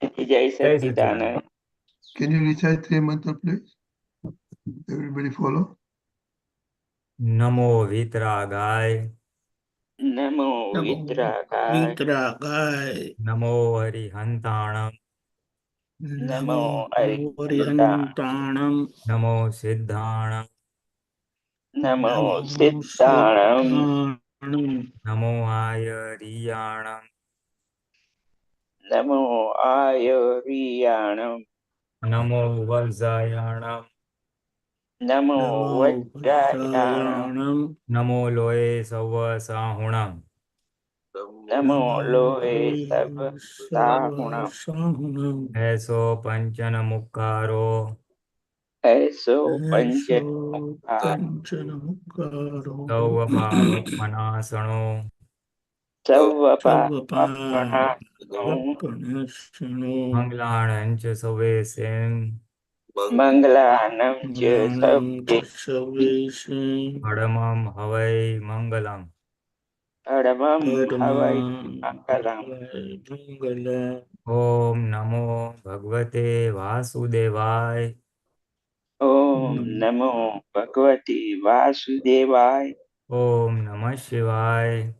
Jai Satchidanand. Can you recite 3 mantra, please? Everybody follow. Namo Vitragaya. Namo Vitragaya. Namo Arihantanam. Namo Arihantanam. Arihantanam. Namo Siddhanam. Namo Siddhanam. Namo Ayariyanam. Namo Ayuriyanam. Namo Vajrayanam. Namo Vajrayanam. Namo Loe Sava Sahunam. Namo Loe Sava Sahunam. Eso Panchana Mukkaro. Eso Pancha Mukkaro. Sauva Papa Manasano. Savva Papana. Manglanancha Savesem. Manglanam Cha Sabbe. Padamam Havai Mangalam. Paramam Havai Mangalam. Om Namo Bhagavate Vasudevaya. Om Namo Bhagavati Vasudevaya. Om Namah Shivaya.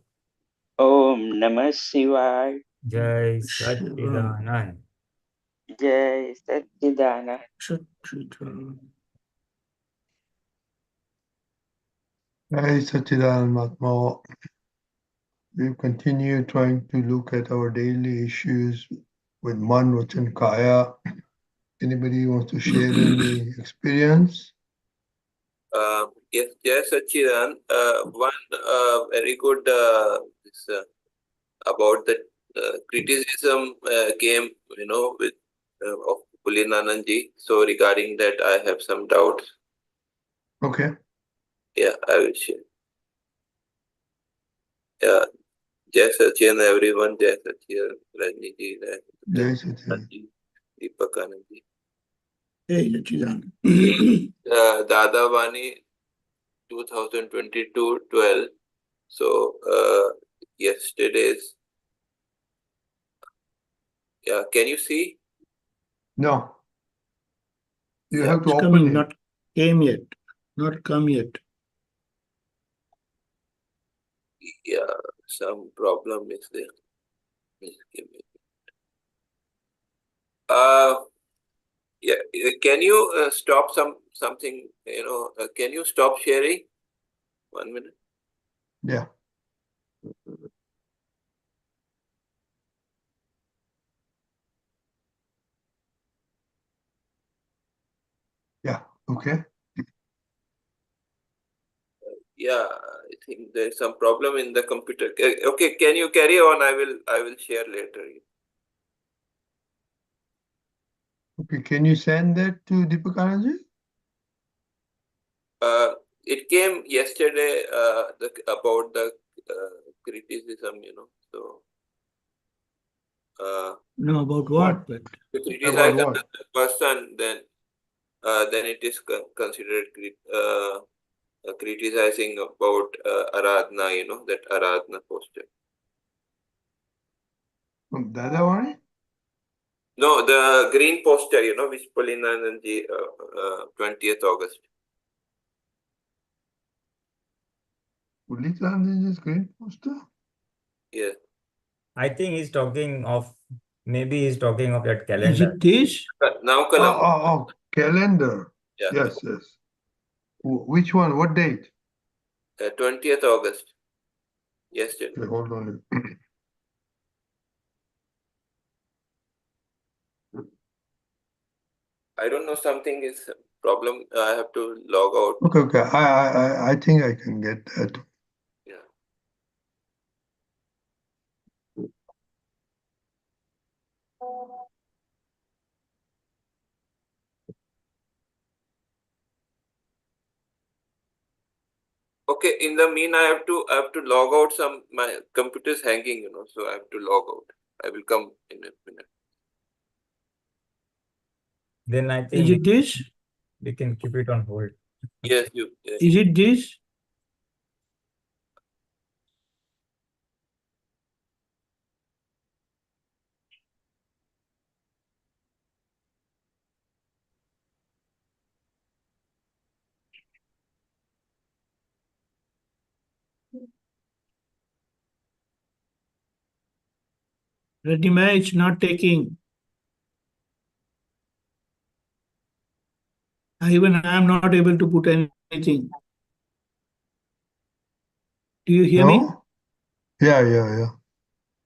Om Namah Shivaya. Jai Satchidanand. Jai Satchidanand. Jai Satchidanand Mahatma. We continue trying to look at our daily issues with Mann, Vachan, Kaya. Anybody wants to share any experience? Yes, yes, Sachidan. One very good this, about the criticism came, with of Pulinanandji. So regarding that, I have some doubts. Okay. Yeah, I will share. Yeah, Jai Sachidan, everyone. Jai Sachidan, Rajniji, Jai Satchidanand. Deepakanandji. Hey, Sachidanand. Dada Vani 2022-12. So yesterday's. Yeah, can you see? No. You Yeah. have to It's open coming, it. not came yet. Not come yet. Yeah, some problem is there. Please give me. Yeah, can you stop something? Can you stop sharing? 1 minute. Yeah. Yeah. Okay. Yeah, I think there's some problem in the computer. Okay, can you carry on? I will share later. Okay. Can you send that to Deepakanandji? It came yesterday. About the criticism. So. No, about what? But To criticize another person, then it is considered criticizing about Aradhana, that Aradhana poster. From Dada Vani? No, the green poster, which Pulinanandji, 20th August. Pulinanandji's green poster? Yes. I think he's talking of, maybe he's talking of that is calendar. it this? Now, Kalam. Oh, calendar. Yeah. Yes. Which one? What date? 20th August. Yesterday. Okay, hold on. I don't know, something is a problem. I have to log out. Okay. I think I can get that. Yeah. Okay, in the mean, I have to log out. My computer is hanging, so I have to log out. I will come in a minute. Then I Is think it this? we can keep it on hold. Yes, Is it this? Ready-made, it's not taking. Even I am not able to put anything. Do you hear me? No? Yeah.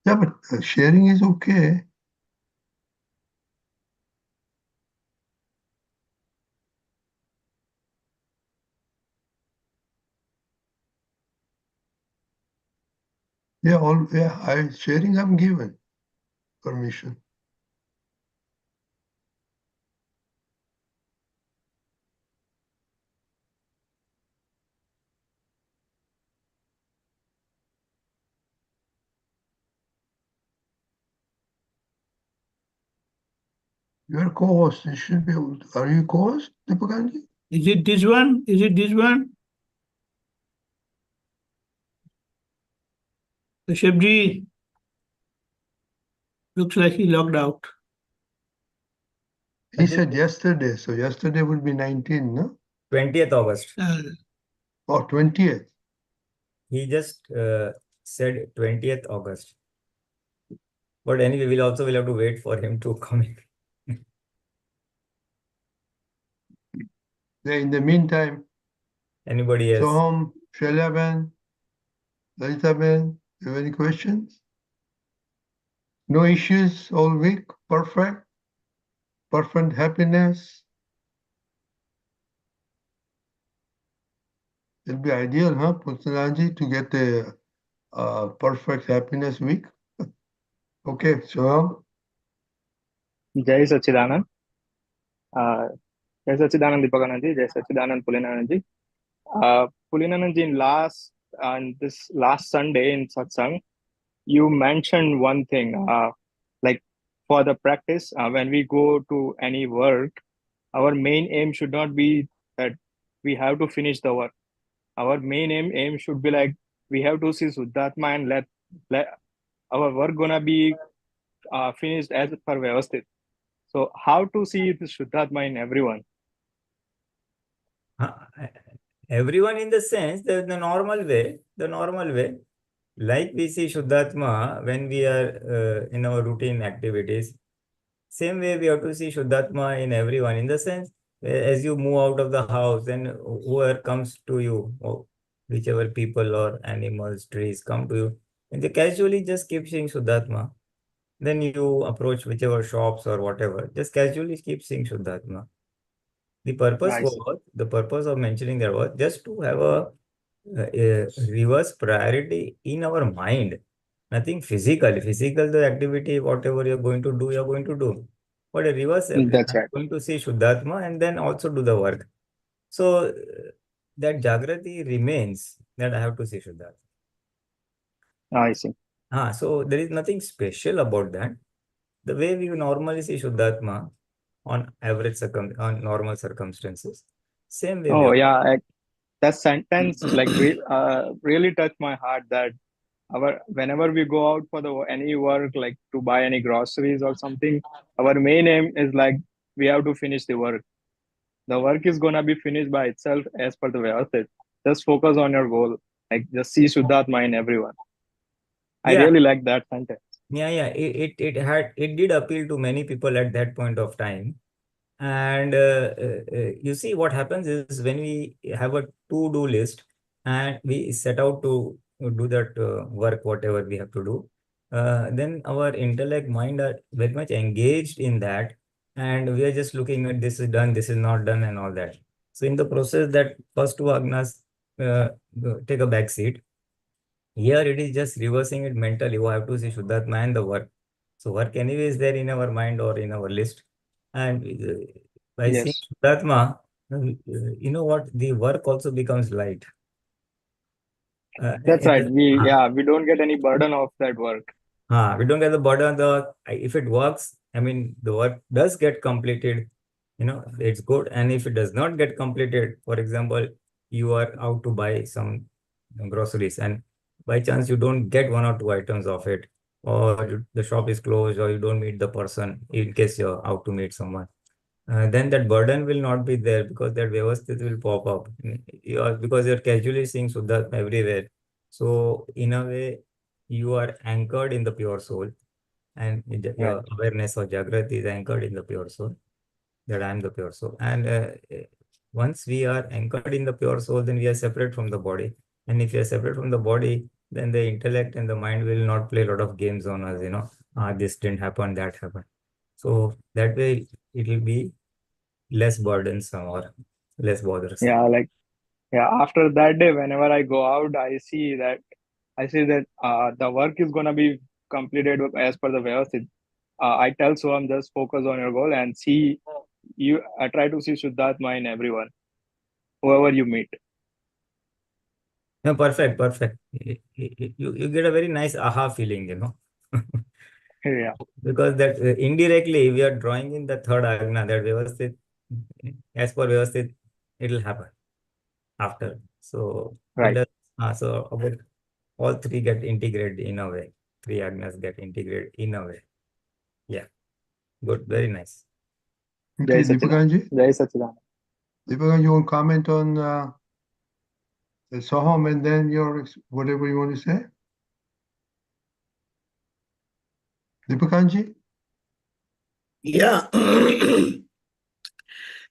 Yeah, but sharing is okay. Yeah, sharing I'm given permission. You're co-host. You should be able to. Are you co-host, Deepakanandji? Is it this one? Is it this one? Kashyapji, looks like he logged out. He said yesterday, so yesterday would be 19, no? 20th August. Or 20th. He just said 20th August. But anyway, we'll have to wait for him to come in. Yeah, in the meantime, Anybody else? Soham, Shalyaben, Lalitaben, you have any questions? No issues all week? Perfect? Perfect happiness? It'll be ideal, huh, Pulinanandji, to get a perfect happiness week? Okay, Soham. Jai Sachidanand. Jai Sachidanand Deepakanandji. Jai Sachidanand Pulinanandji. Pulinanandji, in this last Sunday in Satsang, you mentioned one thing, like for the practice, when we go to any work, our main aim should not be that we have to finish the work. Our main aim should be like we have to see Shudhdhatma and let our work gonna be finished as per Vyavasthit. So how to see the Shudhdhatma in everyone? Everyone in the sense that the normal way, like we see Shudhdhatma when we are in our routine activities, same way we have to see Shudhdhatma in everyone, in the sense as you move out of the house and whoever comes to you, or whichever people or animals, trees come to you, and they casually just keep seeing Shudhdhatma. Then you approach whichever shops or whatever, just casually keep seeing Shudhdhatma. The purpose of mentioning that was just to have a reverse priority in our mind. Nothing physical. Physical, the activity, whatever you're going to do, you're going to do. But a reverse, I'm That's right. going to see Shudhdhatma and then also do the work. So that Jagrati remains that I have to see Shudhdhatma. I see. So there is nothing special about that. The way we normally see Shudhdhatma on average on normal circumstances, same way. Oh yeah, that sentence really touched my heart. That whenever we go out for any work, like to buy any groceries or something, our main aim is like we have to finish the work. The work is gonna be finished by itself as per the Vyavasthit. Just focus on your goal. Like just see Shudhdhatma in everyone. I really like that sentence. It did appeal to many people at that point of time. And you see, what happens is when we have a to-do list and we set out to do that work, whatever we have to do, then our intellect mind are very much engaged in that, and we are just looking at this is done, this is not done, and all that. So in the process, that first two agnas take a back seat. Here it is just reversing it mentally. You have to see Shudhdhatma and the work. So work anyway is there in our mind or in our list. And by seeing Yes, Shudhdhatma, you know what? The work also becomes light. that's right. We don't get any burden of that work. We don't get the burden. If it works, I mean, the work does get completed, it's good. And if it does not get completed, for example, you are out to buy some groceries and by chance you don't get one or two items of it, or the shop is closed, or you don't meet the person in case you're out to meet someone. Then that burden will not be there because that Vyavasthit will pop up. Because you're casually seeing Shudhdhatma everywhere. So in a way, you are anchored in the pure soul. and your awareness or Jagrati is anchored in the pure soul, that I am the pure soul. And once we are anchored in the pure soul, then we are separate from the body. And if you are separate from the body, then the intellect and the mind will not play a lot of games on us, this didn't happen, that happened. So that way it will be less burdensome or less bothersome. After that day, whenever I go out, I see that the work is gonna be completed as per the Vyavasthit. I tell Soham, just focus on your goal and see you. I try to see Shudhdhatma in everyone, whoever you meet. No, perfect. You get a very nice aha feeling, Yeah. Because that indirectly we are drawing in the third agna, that Vyavasthit, as per Vyavasthit, it will happen after. So Right. So about all three get integrated in a way. Three agnas get integrated in a way. Yeah. Good. Very nice. Okay, Jai Deepakanandji. Jai Sachidanand. Deepakanandji, you want to comment on the Soham and then your whatever you want to say? Deepakanandji? Yeah.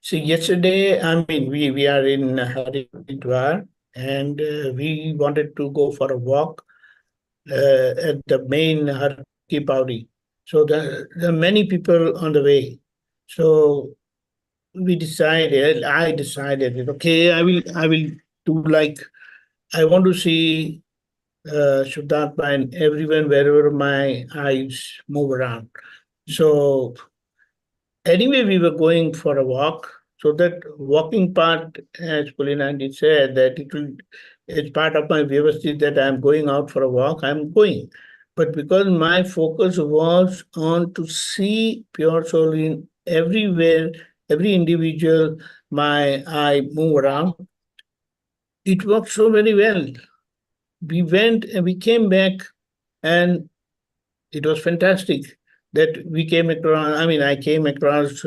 So yesterday, we are in Haridwar, and we wanted to go for a walk at the main Har Ki Pauri. So there are many people on the way. So I decided, okay, I will do like, I want to see Shudhdhatma and everyone wherever my eyes move around. So anyway, we were going for a walk. So that walking part, as Pulinanandji said, that it's part of my vyavasthit that I'm going out for a walk, I'm going. But because my focus was on to see pure soul in everywhere, every individual, my eye move around, it worked so very well. We went and we came back, and it was fantastic that we came across. I came across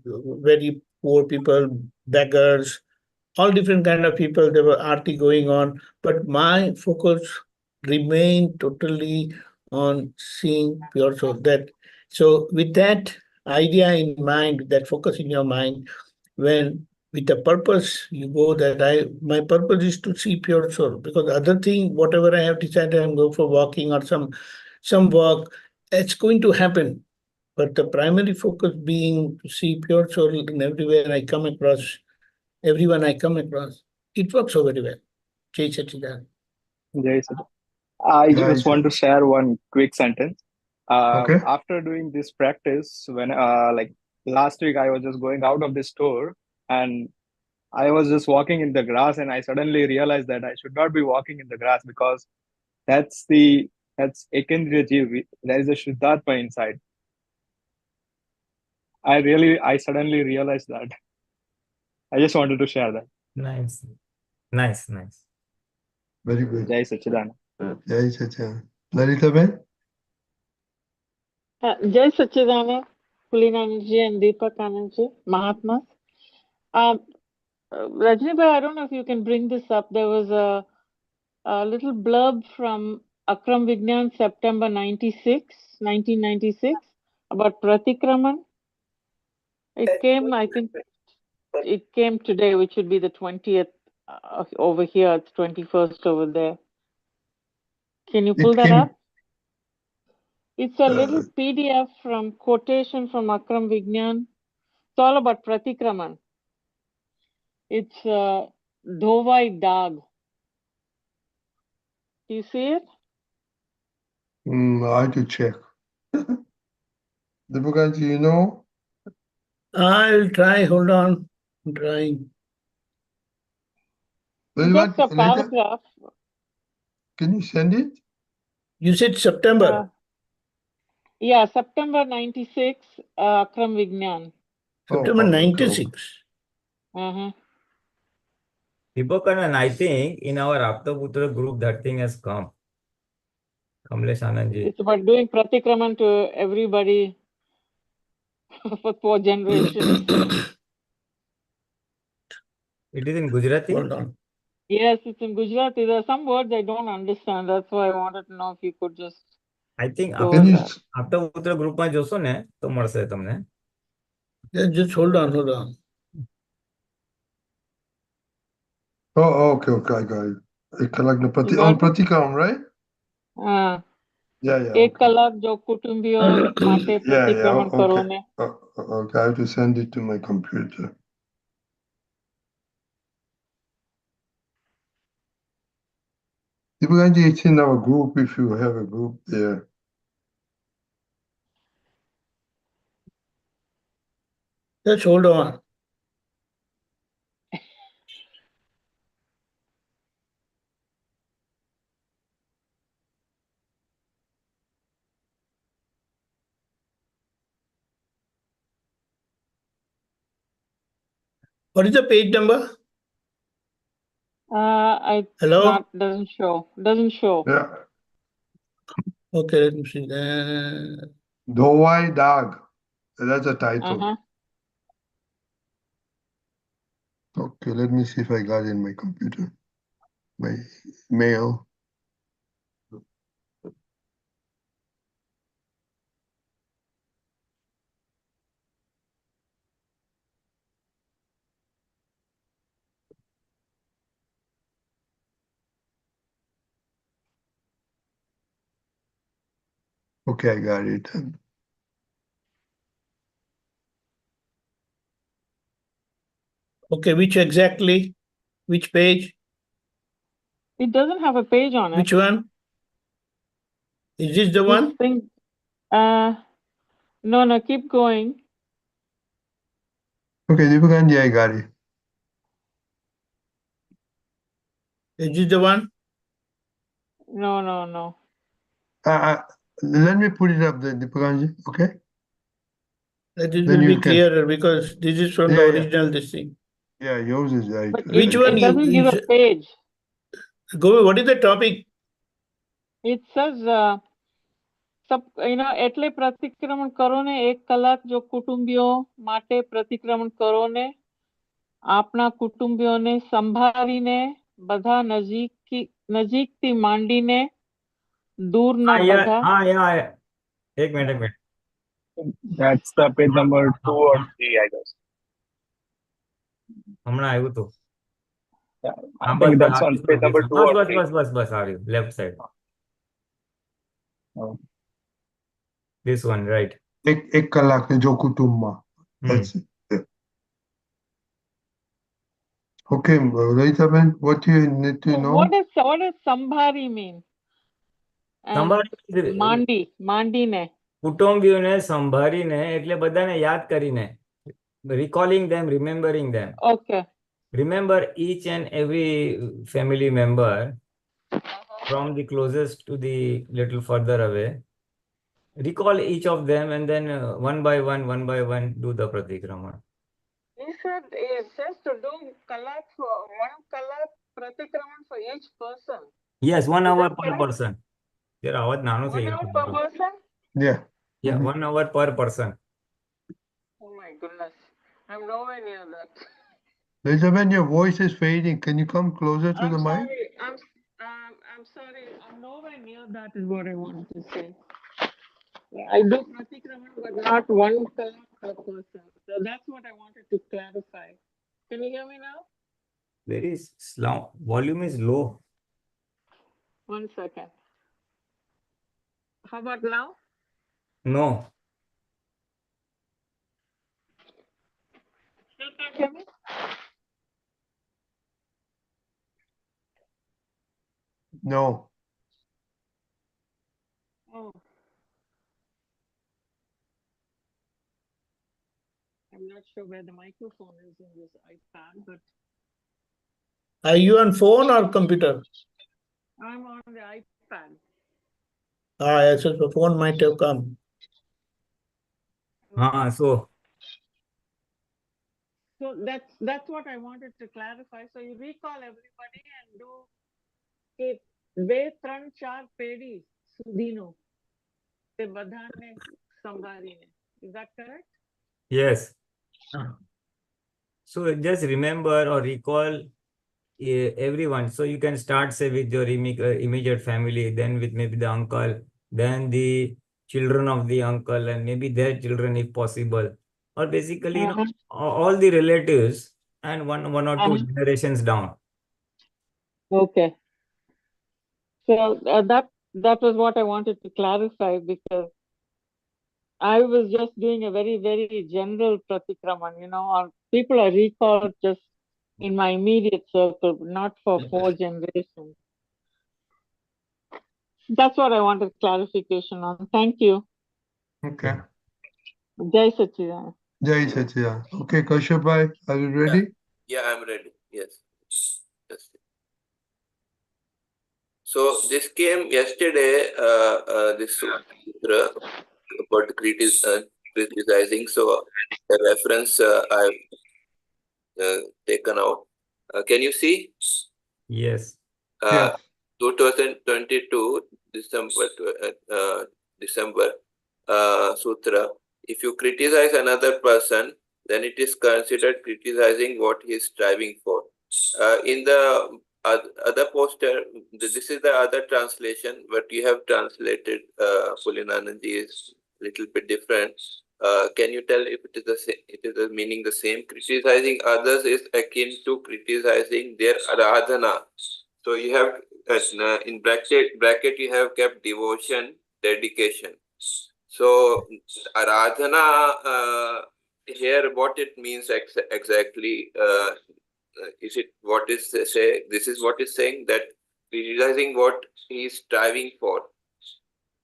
very poor people, beggars, all different kind of people. There were arti going on, but my focus remained totally on seeing pure soul. So with that idea in mind, that focus in your mind, when with the purpose you go, that my purpose is to see pure soul, because other thing, whatever I have decided, I'm going for walking or some work, it's going to happen. But the primary focus being to see pure soul in everywhere I come across, everyone I come across. It works so very well. Jai Sachidanand. Jai Sachidanand. I Jai just want to share one quick sentence. Okay. After doing this practice, when like last week, I was just going out of the store and I was just walking in the grass, and I suddenly realized that I should not be walking in the grass, because that's Ekendriya Jeev. There is a Shudhdhatma inside. I suddenly realized that. I just wanted to share that. Nice. Very good. Jai Sachidanand. Jai Sachidanand. Lalita Ben? Jai Sachidanand, Pulinanandji and Deepakanandji, Mahatmas. Rajni bhai, I don't know if you can bring this up. There was a little blurb from Akram Vignan, September 1996, about Pratikraman. It came, I think, it came today, which would be the 20th over here. It's 21st over there. Can you pull that up? It's a little PDF from quotation from Akram Vignan. It's all about Pratikraman. It's Dhovai Dag. Do you see it? I have to check. Deepakanandji, you know? I'll try. Hold on. I'm trying. Just a paragraph. Can you send it? You said September. Yeah, September 96, Akram Vignan. September 96. Deepakanand, I think in our Aptaputra group that thing has come. Kamlesh Anandji. It's about doing Pratikraman to everybody for 4 generations. It is in Gujarati? Hold on. Yes, it's in Gujarati. There are some words I don't understand. That's why I wanted to know if you could just I think So Can you? after ઉત્તર ગ્રુપમાં જોશો ને તો મળશે તમને. Just hold on, hold on. Oh, okay, okay, I got it. એક કલાકનો You got it? પ્રતિક્રમ, right? Yeah, yeah. એક કલાક જો કુટુંબીઓ માટે Yeah, પ્રતિક્રમણ yeah, કરો okay. ને. Okay, I have to send it to my computer. Deepakanandji, it's in our group if you have a group there. Just hold on. What is the page number? Hello? Doesn't show. Doesn't show. Yeah. Okay, let me see. Dowai Dag. That's the title. Okay, let me see if I got it in my computer. My mail. Okay, I got it. Okay, which page? It doesn't have a page on it. Which one? Is this the one? Thing, no, keep going. Okay, Deepakanandji, I got it. Is this the one? No. Let me put it up there, Deepakanandji, okay? This will be clearer because this is from the original this thing. Yeah, yours is right. But which one? It doesn't give a page. Go. What is the topic? It says, એટલે પ્રતિક્રમણ કરો ને 1 કલાક જો કુટુંબીઓ માટે પ્રતિક્રમણ કરો ને આપના કુટુંબીઓને સંભાળીને બધા નજીકથી માંડીને દૂરના બધા. એક minute. That's the page number 2 or 3, I guess. હમણાં આવ્યું તો. Yeah, I think that's on page number 2 or 3. બસ આવ્યું. Left side. Oh. This one, right. એક કલાક જો કુટુંબમાં. That's it. Yeah. Okay, Raitaben, what do you need to know? What does sambhari mean? માંડીને. કુટુંબીઓને સંભાળીને એટલે બધાને યાદ કરીને. Recalling them, remembering them. Okay. Remember each and every family member from the closest to the little further away. Recall each of them and then one by one do the pratikraman. It says to do 1 kalak pratikraman for each person. Yes, 1 hour per person. There are 1 hour per person? Yeah. Yeah, 1 hour per person. Oh my goodness. I'm nowhere near that. Raitaben, your voice is fading. Can you come closer to the mic? I'm sorry. I'm nowhere near that is what I wanted to say. I do pratikraman, but not 1 kalak per person. So that's what I wanted to clarify. Can you hear me now? Very slow. Volume is low. 1 second. How about now? No. Still can't hear me? No. Oh. I'm not sure where the microphone is in this iPad, but. Are you on phone or computer? I'm on the iPad. Yes, so the phone might have come. So that's what I wanted to clarify. So you recall everybody and do it. 2-3-4 પેઢી સુધીનો તે બધાને સંભાળીને. Is that correct? Yes. So just remember or recall everyone. So you can start say with your immediate family, then with maybe the uncle, then the children of the uncle, and maybe their children if possible, or basically, you know, all the relatives and one or two generations down. Okay. So that was what I wanted to clarify, because I was just doing a very, very general pratikraman, you know, or people I recall just in my immediate circle, not for 4 generations. That's what I wanted clarification on. Thank you. Okay. Jai Sachidanand. Jai Sachidanand. Okay, Kashyap bhai, are you ready? Yeah, I'm ready. Yes. Yes. So this came yesterday, this sutra about criticizing. So the reference I've taken out. Can you see? Yes. Yes. 2022 December Sutra. If you criticize another person, then it is considered criticizing what he is striving for. In the other poster, this is the other translation, but you have translated Pulinanandji is a little bit different. Can you tell if it is the same? It is the meaning the same. Criticizing others is akin to criticizing their aradhana. So you have in bracket you have kept devotion, dedication. So aradhana here what it means exactly? Is it what is say? This is what is saying that realizing what he is striving for.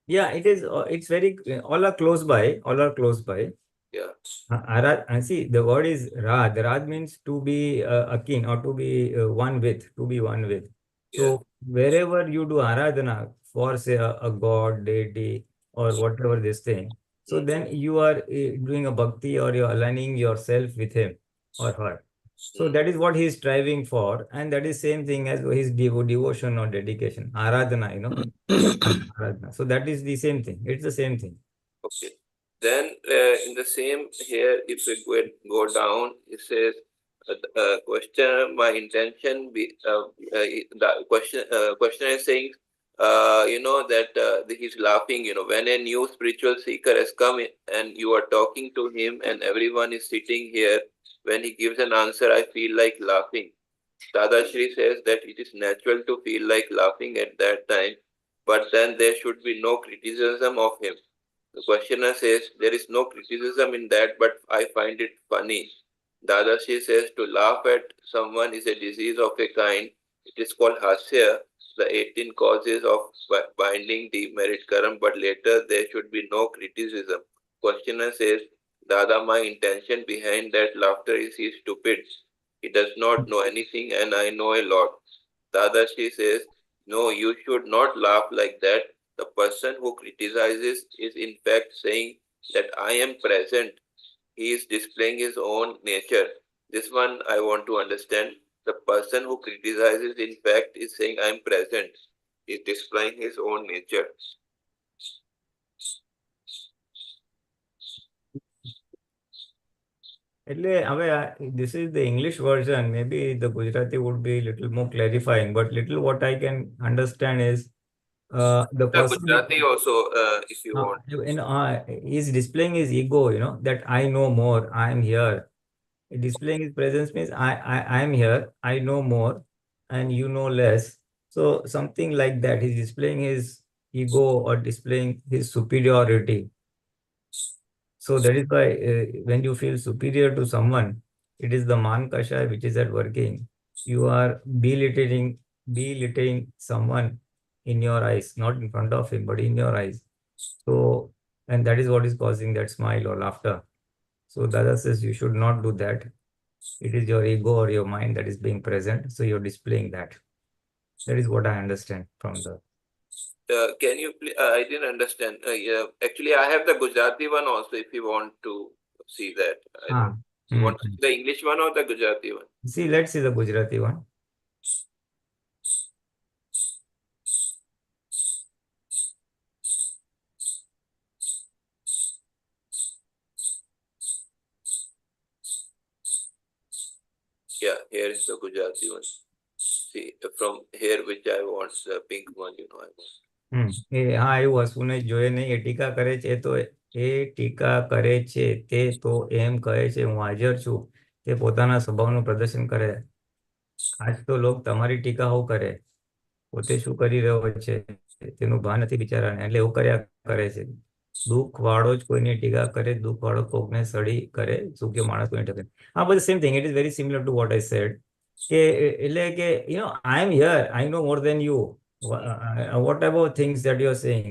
Yeah, it is. It's very. All are close by. All are close by. Yeah. Arad, see, the word is Rad. Rad means to be akin or to be one with, to be one with. So wherever you do Aradhana for say a god, deity, or whatever this thing, so then you are doing a bhakti or you're aligning yourself with him or her. So that is what he is striving for, and that is same thing as his devotion or dedication. Aradhana, you know. Aradhana. So that is the same thing. It's the same thing. Okay. Then in the same here, if we go down, it says question. My intention be the question is saying, you know that he's laughing. You know, when a new spiritual seeker has come in and you are talking to him, and everyone is sitting here. When he gives an answer, I feel like laughing. Dada Shri says that it is natural to feel like laughing at that time, but then there should be no criticism of him. The questioner says, there is no criticism in that, but I find it funny. Dadashi says, to laugh at someone is a disease of a kind. It is called hasya, the 18 causes of binding demerit karam, but later there should be no criticism. Questioner says, Dada, my intention behind that laughter is he is stupid. He does not know anything and I know a lot. Dadashi says, no, you should not laugh like that. The person who criticizes is in fact saying that I am present. He is displaying his own nature. This one I want to understand. The person who criticizes in fact is saying I am present. He is displaying his own nature. This is the English version. Maybe the Gujarati would be a little more clarifying, but little what I can understand is the person Gujarati also, if you want. He's displaying his ego, you know, that I know more, I am here. Displaying his presence means I am here, I know more, and you know less. So something like that. He's displaying his ego or displaying his superiority. So that is why when you feel superior to someone, it is the man kasha which is at working. You are belittling someone in your eyes, not in front of him, but in your eyes. So, and that is what is causing that smile or laughter. So Dada says you should not do that. It is your ego or your mind that is being present. So you're displaying that. That is what I understand from the. Can you please? I didn't understand. Yeah, actually, I have the Gujarati one also. If you want to see that, you want to see the English one or the Gujarati one? See, let's see the Gujarati one. Yeah, here is the Gujarati one. See, from here, which I want, the pink one, you know, I want. હા એવું હસવું નહીં જોઈએ નહીં. એ ટીકા કરે છે તો એ ટીકા કરે છે તે તો એમ કહે છે હું હાજર છું. તે પોતાના સ્વભાવનું પ્રદર્શન કરે. આજ તો લોક તમારી ટીકા હું કરે. પોતે શું કરી રહ્યો છે તેનું ભાન નથી બિચારાને, એટલે એવું કર્યા કરે છે. દુઃખ વાળો જ કોઈની ટીકા કરે, દુઃખ વાળો કોકને સડી કરે, સુખ્ય માણસ કોઈને ટકે. હા, but the same thing, it is very similar to what I said. કે એટલે કે I am here, I know more than you. Whatever things that you are saying,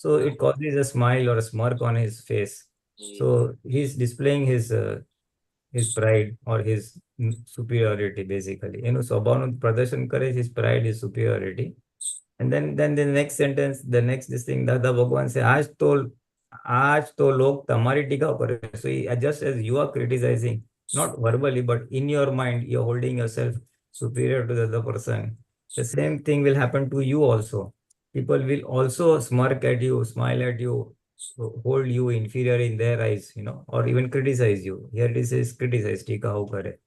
so it causes a smile or a smirk on his face. So he's displaying his pride or his superiority basically. એનું સ્વભાવનું પ્રદર્શન કરે છે, his pride, his superiority. And then the next sentence, the next this thing, Dada Bhagwan say, आज तो लोग तमारी टीका करे. So just as you are criticizing, not verbally, but in your mind, you're holding yourself superior to the other person. The same thing will happen to you also. People will also smirk at you, smile at you, hold you inferior in their eyes, or even criticize you. Here it says criticize, tika ho kare.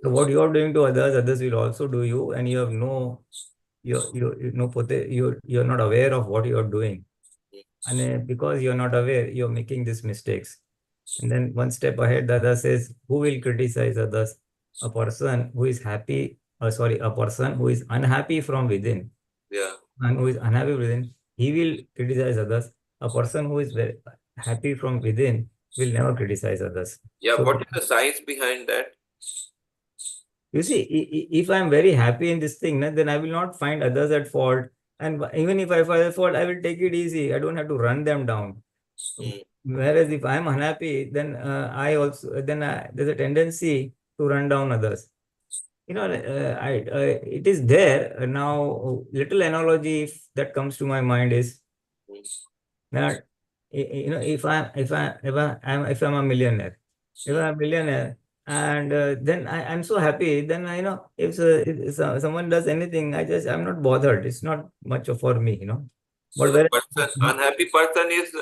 So what you are doing to others will also do you, and you have you're not aware of what you are doing. And because you're not aware, you're making these mistakes. And then one step ahead, Dada says, who will criticize others? A person who is a person who is unhappy from within. Yeah. And who is unhappy within, he will criticize others. A person who is very happy from within will never criticize others. Yeah, So, what is the science behind that? You see, if I'm very happy in this thing, then I will not find others at fault. And even if I find a fault, I will take it easy. I don't have to run them down. Whereas if I'm unhappy, then there's a tendency to run down others. It is there. Now, little analogy that comes to my mind is that if I'm a millionaire, and then I'm so happy, then if someone does anything, I'm not bothered. It's not much for me, So But the unhappy person is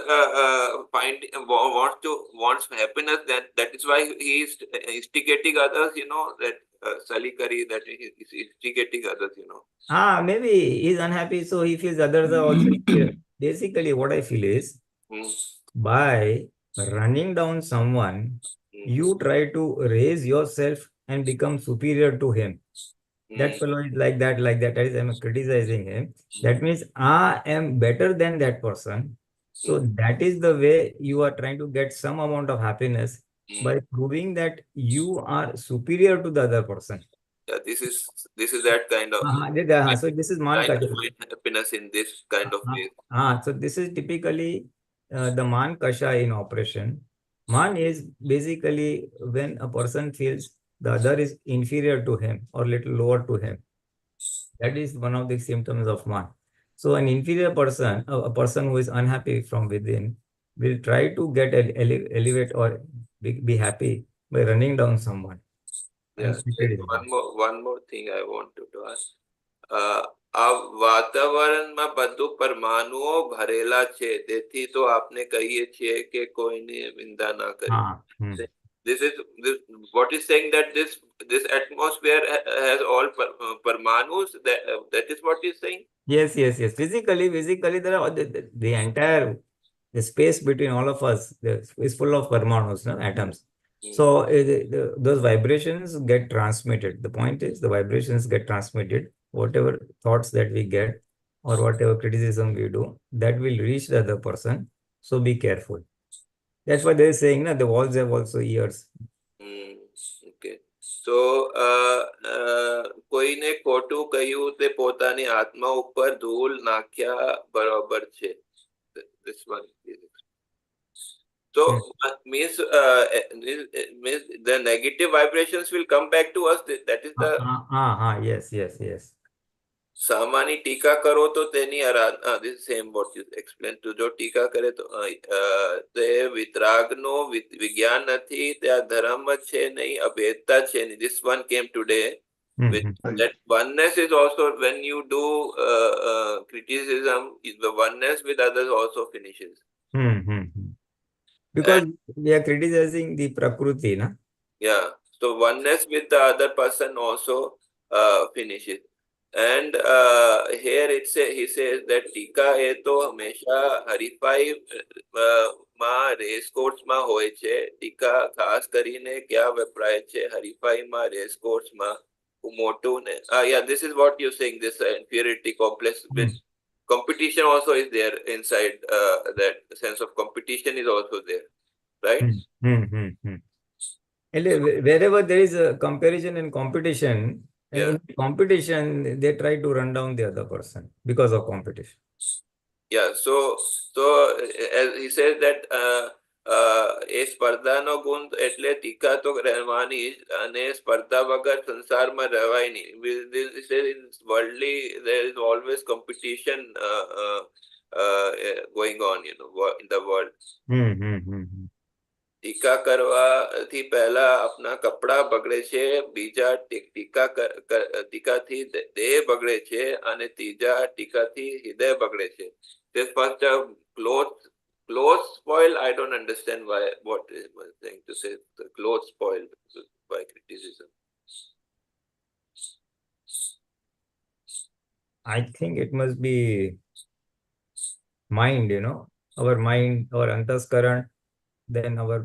wants happiness. That is why he is instigating others. That Salikari, that he is instigating others. Maybe he's unhappy, so he feels others are also inferior. Basically, what I feel is by running down someone, you try to raise yourself and become superior to him. That fellow is like that. That is, I'm criticizing him. That means I am better than that person. So that is the way you are trying to get some amount of happiness by proving that you are superior to the other person. Yeah, this is that kind of. So this is Mann happiness in this kind of way. So this is typically the Mann kasha in operation. Mann is basically when a person feels the other is inferior to him or little lower to him. That is one of the symptoms of Mann. So an inferior person, a person who is unhappy from within, will try to get elevate or be happy by running down someone. Yes. One more thing I wanted to ask. આ વાતાવરણમાં બધું પરમાણુઓ ભરેલા છે, તેથી તો આપણે કહીએ છીએ કે કોઈની નિંદા ના કરી. This is what is saying that this atmosphere has all parmanus. That is what is saying. Yes. Physically, there are the entire space between all of us is full of parmanus, atoms. So those vibrations get transmitted. The point is the vibrations get transmitted. Whatever thoughts that we get or whatever criticism we do, that will reach the other person. So be careful. That's why they're saying the walls have also ears. Okay. So કોઈને ખોટું કહ્યું તે પોતાની આત્મા ઉપર ધૂળ નાખ્યા બરાબર છે. This one. So means the negative vibrations will come back to us. That is the. Yes. સામાની ટીકા કરો તો તેની આરાધના. This is same what you explained to. જો ટીકા કરે તો તે વિતરાગનો વિજ્ઞાન નથી, ત્યાં ધર્મ છે નહીં, અભેદતા છે નહીં. This one came today. With that oneness is also when you do criticism, the oneness with others also finishes. Because we are criticizing the Prakruti, na? Yeah. So oneness with the other person also finishes. And here he says that ટીકા એ તો હંમેશા હરીફાઈ માં race course માં હોય છે. ટીકા ખાસ કરીને ક્યાં વપરાય છે? હરીફાઈમાં રેસ કોર્સ માં મોટું ને. Yeah, this is what you're saying, this inferiority complex with competition also is there inside. That sense of competition is also there, right? Wherever there is a comparison and competition, Yeah. in competition, they try to run down the other person because of competition. Yeah, so as he says that એ સ્પર્ધાનો ગુણ એટલે ટીકા તો રહેવાની અને સ્પર્ધા વગર સંસારમાં રહેવાય નહીં. In worldly there is always competition going on, in the world. ટીકા કરવાથી પહેલા આપના કપડા બગડે છે, બીજા ટીકાથી દેહ બગડે છે અને ત્રીજા ટીકાથી હૃદય બગડે છે. This first clothes spoil. I don't understand what is saying to say the clothes spoil by criticism. I think it must be mind, our mind, our antaskaran, then our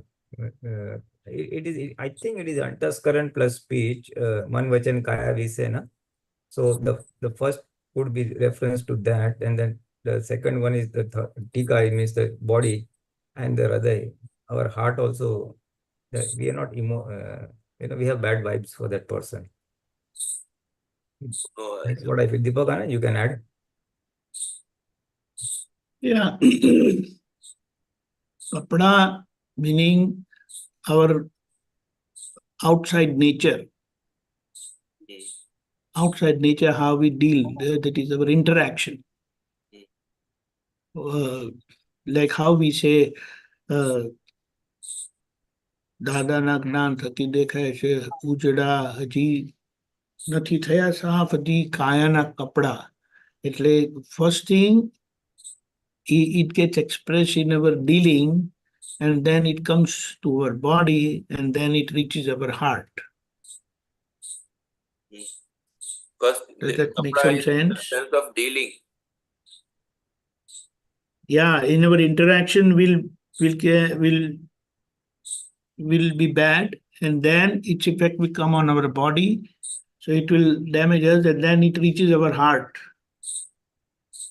I think it is antaskaran plus speech, Mann, Vachan, Kaya, we say, na? So the first would be reference to that, and then the second one is the tika, it means the body, and the hriday, our heart also. We are not we have bad vibes for that person. That's what I feel. Deepakanandji, you can add. Yeah. Kapda meaning our outside nature. Outside nature, how we deal, that is our interaction. Like how we say, દાદાના જ્ઞાન થકી દેખાય છે ઉજડા હજી નથી થયા સાફ, હજી કાયાના કપડા. એટલે first thing, it gets expressed in our dealing, and then it comes to our body, and then it reaches our heart. Does that make some sense? Sense of dealing. Yeah, in our interaction will be bad, and then its effect will come on our body, so it will damage us, and then it reaches our heart.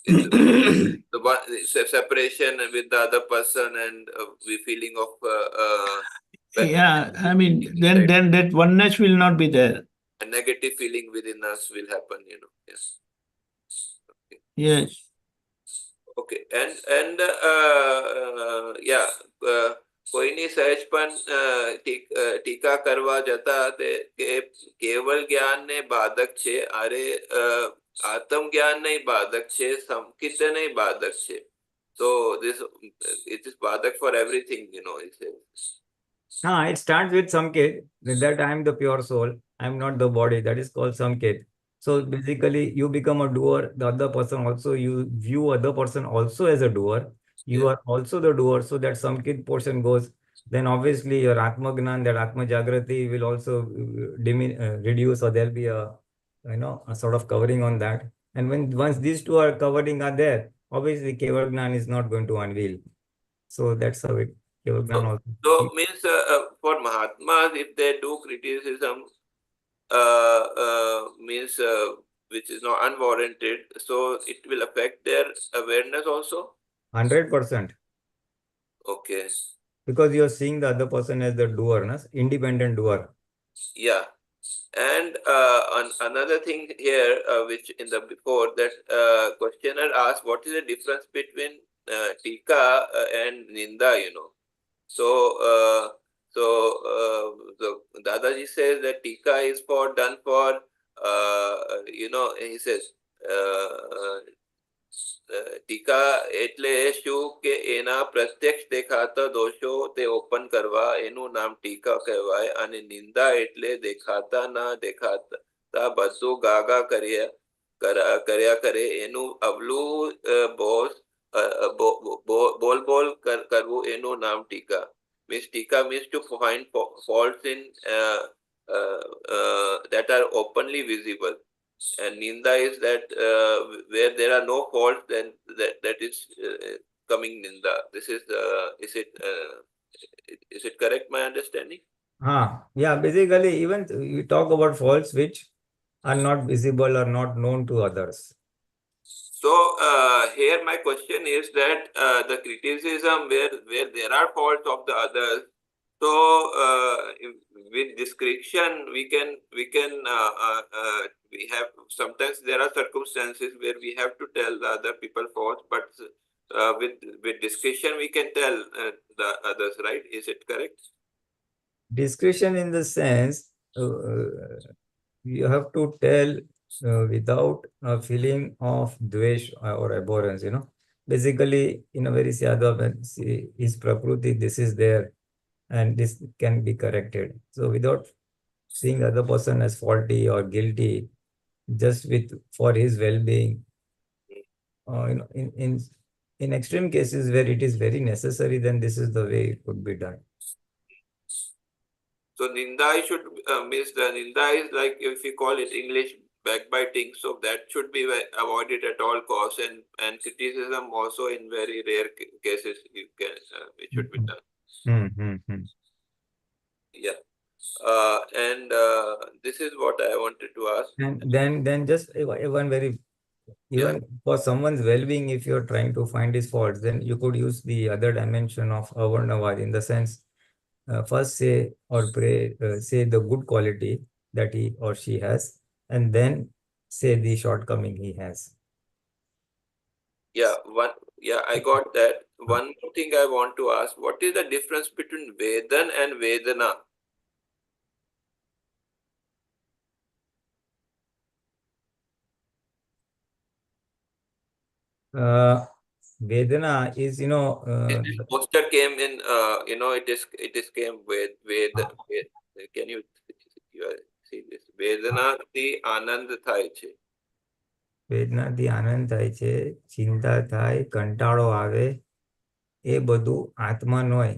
The one separation with the other person and the feeling of yeah, I mean, then that oneness will not be there. A negative feeling within us will happen, Yes. Okay. Yes. Okay, and yeah, કોઈની સહેજ પણ ટીકા કરવા જતા તે કેવલ જ્ઞાનને બાધક છે. અરે આત્મ જ્ઞાન નહીં બાધક છે, સંકિત નહીં બાધક છે. So it is badak for everything, it says. It starts with samket, that I am the pure soul, I am not the body. That is called samket. So basically, you become a doer. The other person also, you view other person also as a doer. You are also the doer. So that samket portion goes. Then obviously your Atma Gnan, that Atma Jagrati will also reduce, or there'll be a sort of covering on that. And once these two are covering are there, obviously Keval Gnan is not going to unveil. So that's how it. So means for Mahatmas, if they do criticism, means which is not unwarranted, so it will affect their awareness also? 100%. Okay. Because you are seeing the other person as the doer, independent doer. Yeah. And another thing here, which in the before that questioner asked, what is the difference between tika and ninda, So Dadaji says that tika is done for, he says, ટીકા એટલે શું કે એના પ્રત્યક્ષ દેખાતા દોષો તે open કરવા, એનું નામ ટીકા કહેવાય. અને નિંદા એટલે દેખાતા ના દેખાતા બધું ગાગા કર્યા કરે, એનું અવલું બોલ કરવું, એનું નામ ટીકા. Means tika means to find faults in that are openly visible. And Ninda is that where there are no faults, then that is coming Ninda. This is is it correct, my understanding? Yeah, basically, even you talk about faults which are not visible or not known to others. So here my question is that the criticism where there are faults of the others. So with description, we have sometimes there are circumstances where we have to tell the other people faults, but with discretion we can tell the others, right? Is it correct? Discretion in the sense you have to tell without a feeling of dvesh or abhorrence, Basically, in a very sadha, see, his prakruti, this is there, and this can be corrected. So without seeing the other person as faulty or guilty, just for his well-being, in extreme cases where it is very necessary, then this is the way it could be done. So Ninda should means the Ninda is like, if you call it English, backbiting, so that should be avoided at all costs, and criticism also in very rare cases it should be done. Yeah. And this is what I wanted to ask. And then just one very, even for someone's well-being, if you're trying to find his faults, then you could use the other dimension of avarnavad, in the sense, first say or pray, say the good quality that he or she has, and then say the shortcoming he has. Yeah, I got that. One more thing I want to ask: what is the difference between Vedan and Vedana? Vedana is, Poster came in, it is came with can you see this? Vedana the Anand થાય છે. વેદનાથી આનંદ થાય છે, ચિંતા થાય, કંટાળો આવે, એ બધું આત્માનો હોય,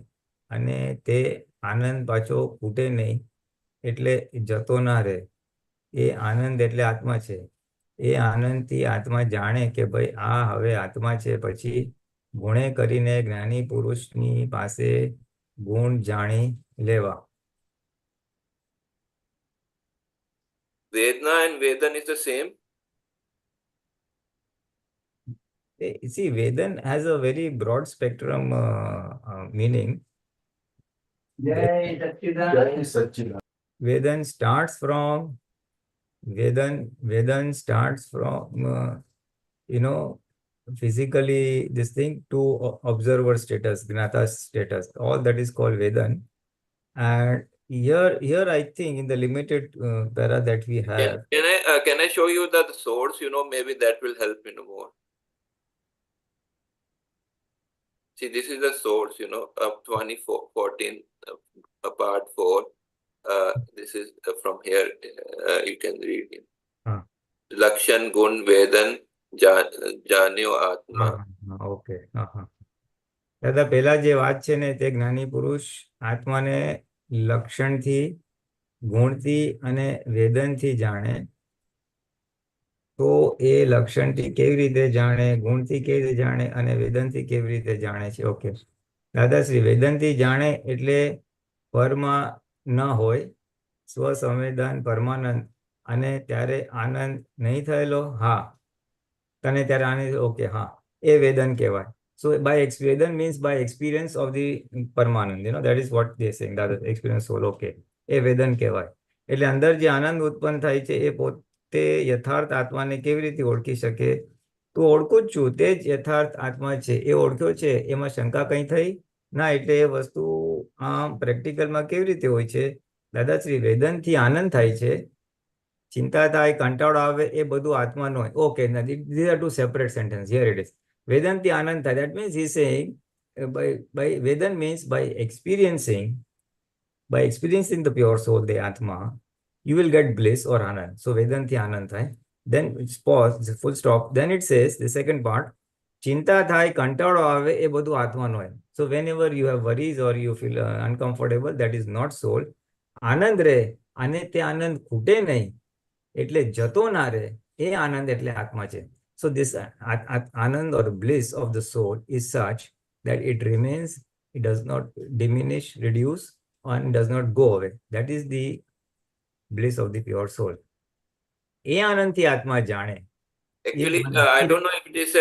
અને તે આનંદ પાછો ખૂટે નહીં, એટલે જતો ના રહે. એ આનંદ એટલે આત્મા છે. એ આનંદથી આત્મા જાણે કે ભાઈ આ હવે આત્મા છે, પછી ગુણે કરીને જ્ઞાની પુરુષની પાસે ગુણ જાણી લેવા. Vedana and Vedan is the same. See, Vedan has a very broad spectrum meaning. Vedan starts from physically this thing to observer status, gnata status. All that is called Vedan. And here I think in the limited para that we have. Can I show you the source? Maybe that will help me more. See, this is the source, of 2014, part 4. This is from here. You can read it. Lakshan Gun Vedan Janyo Atma. Okay. દાદા, પહેલા જે વાત છે ને, તે જ્ઞાની પુરુષ આત્માને લક્ષણથી, ગુણથી અને વેદનથી જાણે. તો એ લક્ષણથી કેવી રીતે જાણે, ગુણથી કેવી રીતે જાણે અને વેદનથી કેવી રીતે જાણે છે? ઓકે દાદાશ્રી, વેદનથી જાણે એટલે પરમાં ન હોય, સ્વસંવેદન પરમાનંદ, અને ત્યારે આનંદ નહીં થયેલો, હા, તને ત્યારે આનંદ, ઓકે, હા, એ વેદન કહેવાય. So Vedan means by experience of the permanent, that is what they are saying, that experience soul, okay, એ વેદન કહેવાય. એટલે અંદર જે આનંદ ઉત્પન્ન થાય છે, એ પોતે યથાર્થ આત્માને કેવી રીતે ઓળખી શકે? તો ઓળખું જ છું, તે જ યથાર્થ આત્મા છે, એ ઓળખ્યો છે, એમાં શંકા કંઈ થઈ ના. એટલે એ વસ્તુ આમ પ્રેક્ટિકલમાં કેવી રીતે હોય છે? દાદાશ્રી, વેદનથી આનંદ થાય છે, ચિંતા થાય, કંટાળો આવે, એ બધું આત્માનો હોય. Okay, these are two separate sentences. Here it is. Vedanti Ananta, that means he's saying by Vedan means by experiencing the pure soul, the Atma, you will get bliss or Anand. So Vedanti Ananta. Then it's pause, full stop. Then it says the second part, Chinta thai, kantado ave, e bodu Atma no. So whenever you have worries or you feel uncomfortable, that is not soul. Anand re, ane te Anand khute nahi. એટલે જતો ના રહે એ આનંદ એટલે આત્મા છે. So this anand or bliss of the soul is such that it remains, it does not diminish, reduce, and does not go away. That is the bliss of the pure soul. એ આનંદથી આત્મા જાણે. Actually, I don't know if it is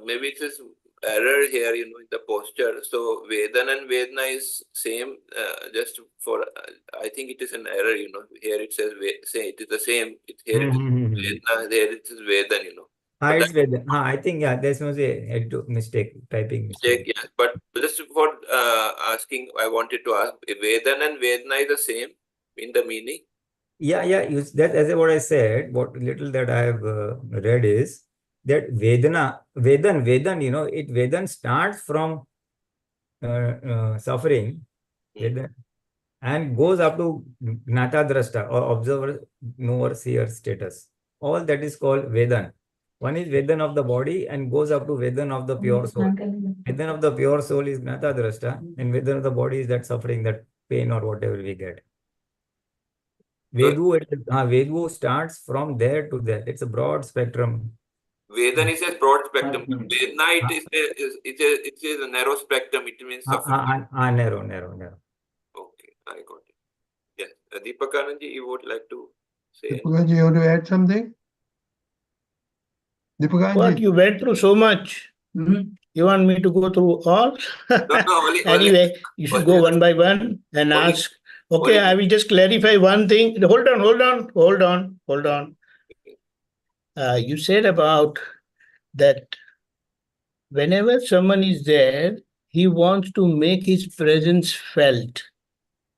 maybe it is error here, in the posture. So Vedana and Vedana is same, just for, I think it is an error, here it says, say it is the same, here it is Vedana, there it is Vedan, It's Vedan. I think, there's no mistake, typing mistake. Yeah, but just for asking, I wanted to ask, Vedana and Vedana is the same in the meaning? Yeah, that's what I said. What little that I have read is that Vedan, Vedan starts from suffering, Vedan, and goes up to Gnata Drashta or observer, knower, seer status. All that is called Vedan. One is Vedan of the body and goes up to Vedan of the pure soul. Vedan of the pure soul is Gnata Drashta, and Vedan of the body is that suffering, that pain or whatever we get. Vedu starts from there to there. It's a broad spectrum. Vedan is a broad spectrum. Vedana, it is a narrow spectrum. It means suffering. Narrow. Okay, I got it. Yes. Deepakanandji, you would like to say? Deepakanandji, you want to add something? Deepakanandji. What, you went through so much? You want me to go through all? No, Anyway, you should go one by one and ask. Okay, I will just clarify one thing. Hold on. You said about that whenever someone is there, he wants to make his presence felt.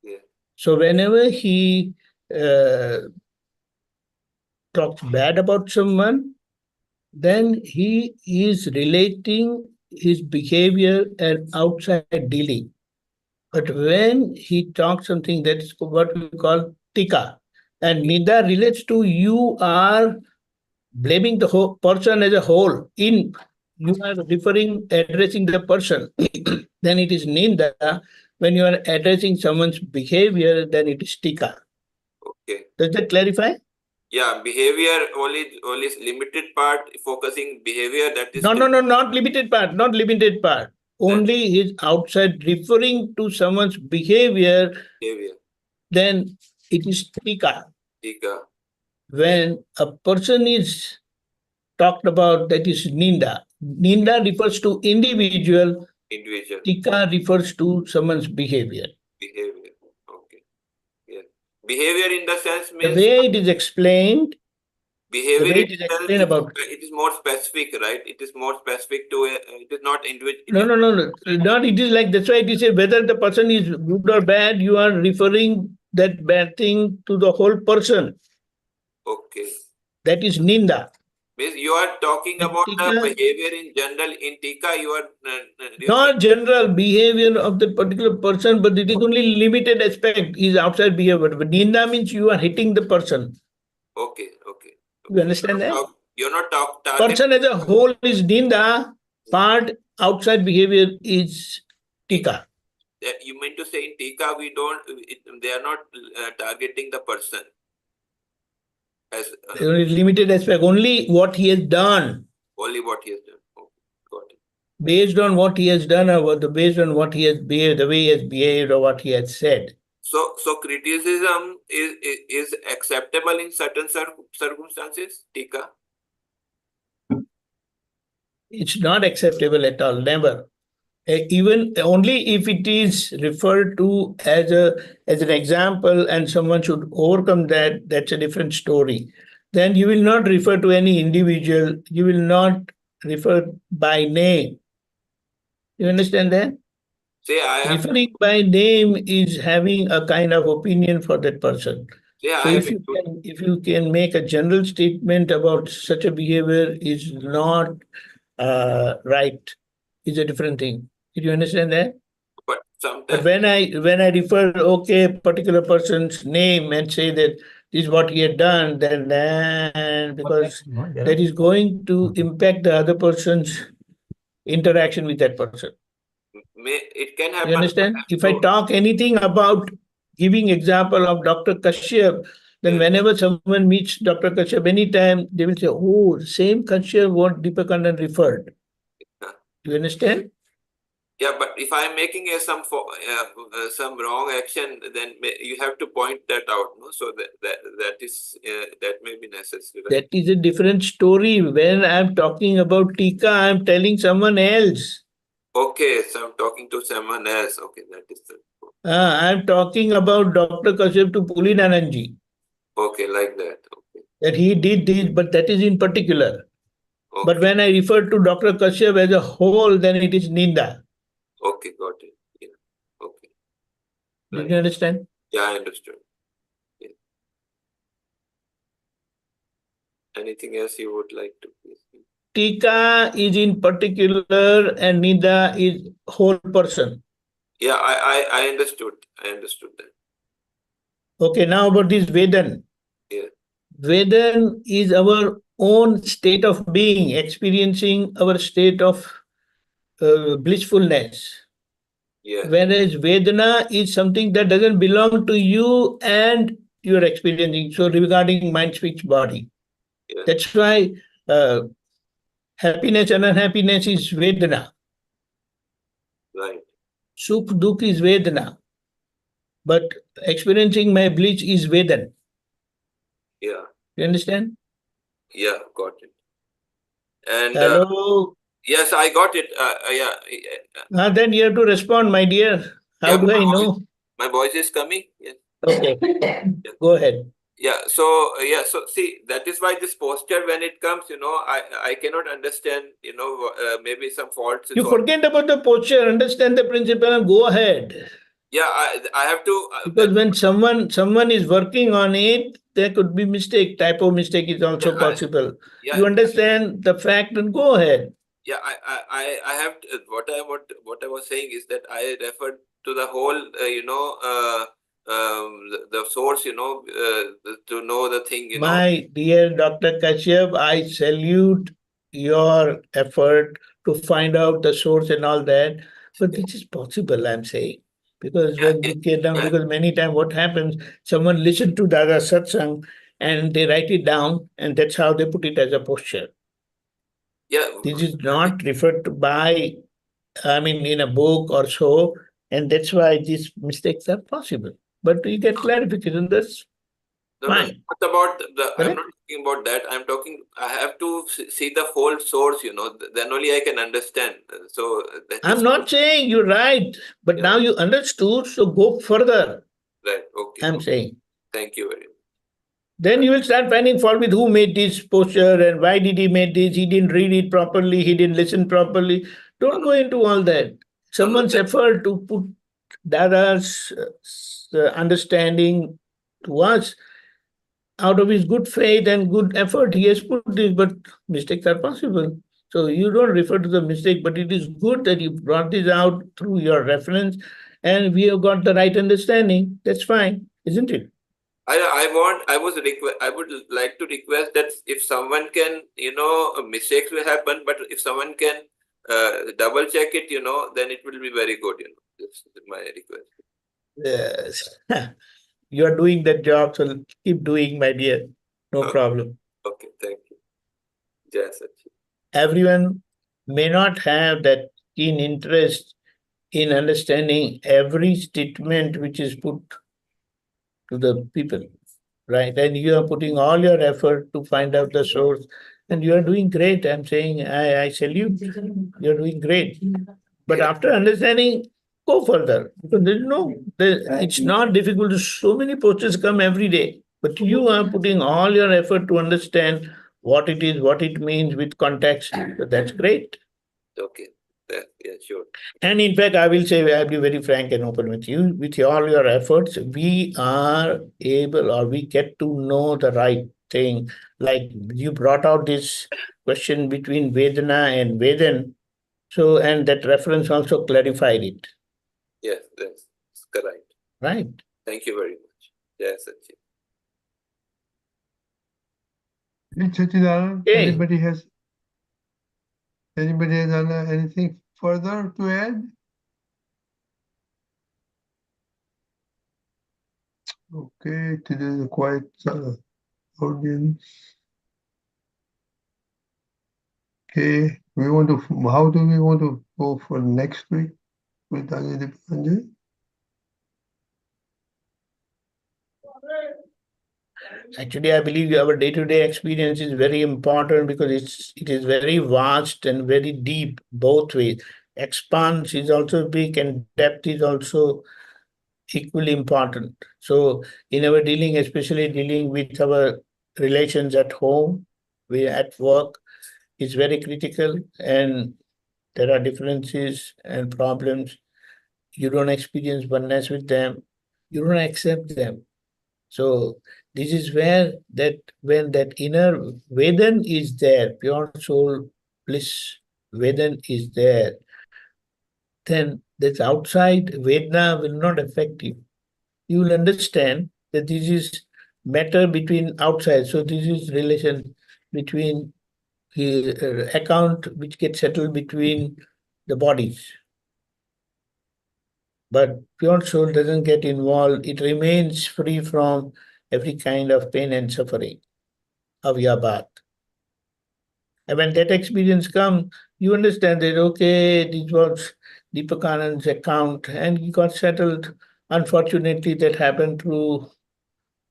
Yeah. So whenever he talks bad about someone, then he is relating his behavior and outside dealing. But when he talks something, that is what we call tika. And nida relates to you are blaming the whole person as a whole. You are addressing the person. Then it is ninda. When you are addressing someone's behavior, then it is tika. Okay. Does that clarify? Yeah, behavior only limited part, focusing behavior, that is. No, not limited part. Only his outside referring to someone's behavior. Then it is tika. When a person is talked about, that is ninda. Ninda refers to individual. Tika refers to someone's behavior. Okay. Yeah. Behavior in the sense means. The way it is explained. Behavior it is more specific, right? It is more specific to it is not individual. No. Not it is like, that's why it is whether the person is good or bad, you are referring that bad thing to the whole person. Okay. That is ninda. Means you are talking about the behavior in general. In tika, you are not general behavior of the particular person, but it is only limited aspect is outside behavior. But ninda means you are hitting the person. Okay. You understand that? You're not talking. Person as a whole is ninda. Part outside behavior is tika. You mean to say in tika they are not targeting the person as limited aspect, only what he has done. Only what he has done. Okay, got it. Based on what he has done, or based on what he has behaved, the way he has behaved, or what he has said. So criticism is acceptable in certain circumstances, tika? It's not acceptable at all, never. Even only if it is referred to as an example and someone should overcome that, that's a different story. Then you will not refer to any individual, you will not refer by name. You understand that? Referring by name is having a kind of opinion for that person. So if you can make a general statement about such a behavior is not right, is a different thing. Did you understand that? But when I refer particular person's name and say that this is what he had done, then because that is going to impact the other person's interaction with that person. It can happen. You understand? If I talk anything about giving example of Dr. Kashyap, Then Yeah. whenever someone meets Dr. Kashyap, anytime they will say, oh, same Kashyap what Deepakanandji referred. Yeah. Do you understand? Yeah, but if I'm making some wrong action, then you have to point that out, no? So that may be necessary. Right? That is a different story. When I'm talking about Tika, I'm telling someone else. Okay, so I'm talking to someone else. Okay, that is the. I'm talking about Dr. Kashyap to Pulinanandji. Okay, like that. Okay. That he did this, but that is in particular. Okay. But when I refer to Dr. Kashyap as a whole, then it is Ninda. Okay, got it. Yeah. Okay. Did Right. you understand? Yeah, I understood. Yeah. Anything else you would like to please? Tika is in particular and Ninda is whole person. Yeah, I understood. I understood that. Okay, now about this Vedan. Yeah. Vedan is our own state of being, experiencing our state of blissfulness. Yeah. Whereas Vedana is something that doesn't belong to you and you're experiencing. So regarding mind, speech, body. Yeah. That's why happiness and unhappiness is Vedana. Right. Sukh, dukh is Vedana. But experiencing my bliss is Vedan. Yeah. You understand? Yeah, got it. And Hello. yes, I got it. Yeah. Then you have to respond, my dear. How Yeah, do I know? my voice is coming. Yes. Okay. Go ahead. Yeah. So see, that is why this posture, when it comes, I cannot understand. Maybe some faults. You forget about the posture, understand the principle, and go ahead. Yeah, I have to. Because when someone is working on it, there could be mistake. Typo mistake is also possible. Yeah. You understand the fact and go ahead. Yeah, I have to, what I was saying is that I referred to the whole, the source, to know the thing, My dear Dr. Kashyap, I salute your effort to find out the source and all that. But this is possible, I'm saying. Because when we get down, because many times what happens, someone listens to Dada Satsang and they write it down, and that's how they put it as a posture. Yeah. This is not referred to by, in a book or so, and that's why these mistakes are possible. But you get clarification, that's fine. Not about I'm Correct? not talking about that. I have to see the whole source, then only I can understand. So I'm not saying you're right, but now you understood, so go further. Right. Okay. I'm saying. Thank you very much. Then you will start finding fault with who made this posture and why did he make this? He didn't read it properly. He didn't listen properly. Don't go into all that. Someone's effort to put Dada's understanding to us, out of his good faith and good effort, he has put this, but mistakes are possible. So you don't refer to the mistake, but it is good that you brought this out through your reference and we have got the right understanding. That's fine, isn't it? I would like to request that if someone can, mistakes will happen, but if someone can double check it, then it will be very good, This is my request. Yes. You are doing that job, so keep doing, my dear. No problem. Okay, thank you. JSS. Everyone may not have that keen interest in understanding every statement which is put to the people, right? And you are putting all your effort to find out the source, and you are doing great. I'm saying I salute. You're doing great. But after understanding, go further. Because it's not difficult. So many posters come every day, but you are putting all your effort to understand what it is, what it means with context. So that's great. Okay. Yeah, sure. And in fact, I will say, I'll be very frank and open with you. With all your efforts, we are able, or we get to know the right thing. Like you brought out this question between Vedana and Vedan. So, and that reference also clarified it. Yes, that's correct. Right. Thank you very much. Yes, Sachidanand, anybody has anything further to add? Okay, today is a quiet audience. Okay, how do we want to go for next week with Deepakanandji? Actually, I believe our day-to-day experience is very important because it is very vast and very deep both ways. Expanse is also big and depth is also equally important. So in our dealing, especially dealing with our relations at home, we at work, is very critical, and there are differences and problems. You don't experience oneness with them, you don't accept them. So this is where that when that inner Vedan is there, pure soul bliss Vedan is there, then this outside Vedana will not affect you. You will understand that this is matter between outside. So this is relation between the account which gets settled between the bodies. But pure soul doesn't get involved. It remains free from every kind of pain and suffering. Avyabat. And when that experience comes, you understand that, okay, this was Deepakanand's account and he got settled. Unfortunately, that happened through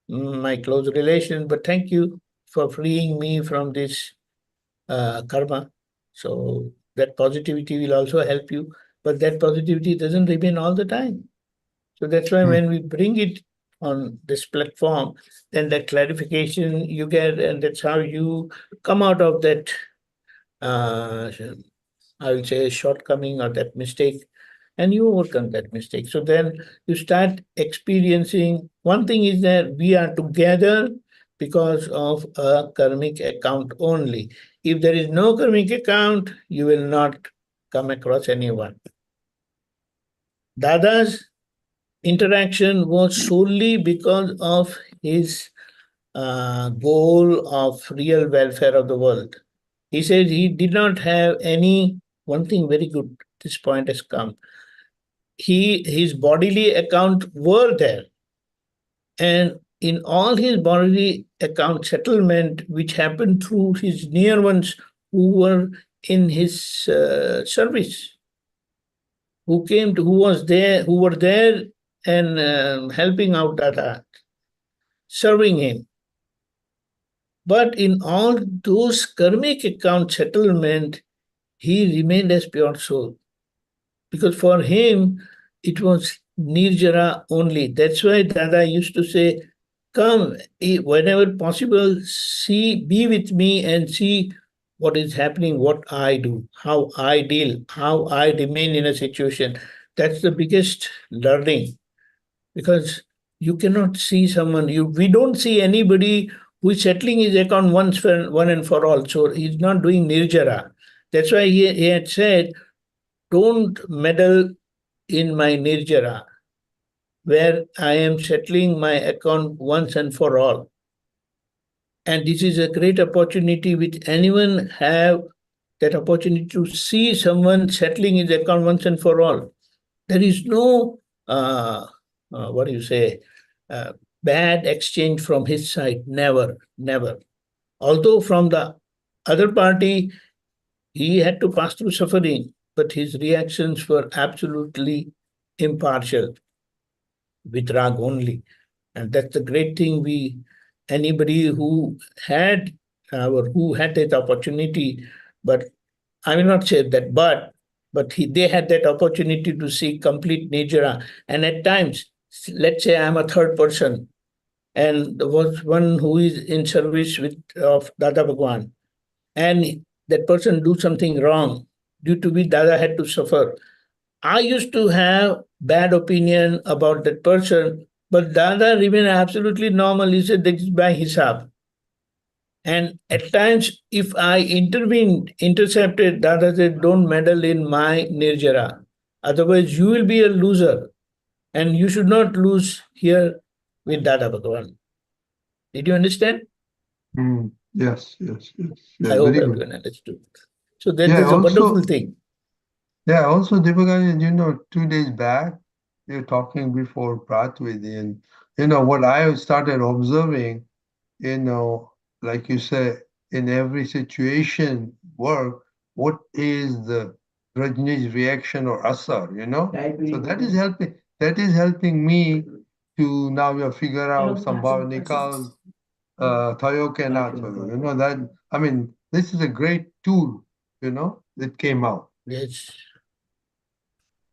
my close relation, but thank you for freeing me from this karma. So that positivity will also help you, but that positivity doesn't remain all the time. So that's why when we bring it on this platform, then that clarification you get, and that's how you come out of that, I will say, shortcoming or that mistake, and you overcome that mistake. So then you start experiencing, one thing is that we are together because of a karmic account only. If there is no karmic account, you will not come across anyone. Dada's interaction was solely because of his goal of real welfare of the world. He said he did not have any, one thing very good, this point has come. His bodily account were there. And in all his bodily account settlement, which happened through his near ones who were in his service, who were there and helping out Dada, serving him. But in all those karmic account settlement, he remained as pure soul. Because for him, it was nirjara only. That's why Dada used to say, come, whenever possible, be with me and see what is happening, what I do, how I deal, how I remain in a situation. That's the biggest learning. Because you cannot see someone, we don't see anybody who is settling his account one and for all. So he's not doing nirjara. That's why he had said, don't meddle in my nirjara, where I am settling my account once and for all. And this is a great opportunity which anyone have, that opportunity to see someone settling his account once and for all. There is no, bad exchange from his side. Never, never. Although from the other party, he had to pass through suffering, but his reactions were absolutely impartial, with rag only. And that's the great thing. Anybody who had that opportunity, but I will not say that, but they had that opportunity to see complete nirjara. And at times, let's say I'm a third person, and there was one who is in service of Dada Bhagwan, and that person do something wrong, due to which Dada had to suffer. I used to have bad opinion about that person, but Dada remained absolutely normal. He said, that is by hisab. And at times, if I intercepted, Dada said, don't meddle in my nirjara. Otherwise, you will be a loser. And you should not lose here with Dada Bhagwan. Did you understand? Yes. Yeah, I hope very everyone understood. So that Yeah, is a also- wonderful thing. Yeah, also, Deepakanandji, 2 days back, we were talking before Pratvidhi, and what I started observing, like you say, in every situation, work, what is the Rajni's reaction or asar, So that is helping me to now figure out Sambhavanikas, Thayo ke na Thayo. That, I mean, this is a great tool, that came out. Yes.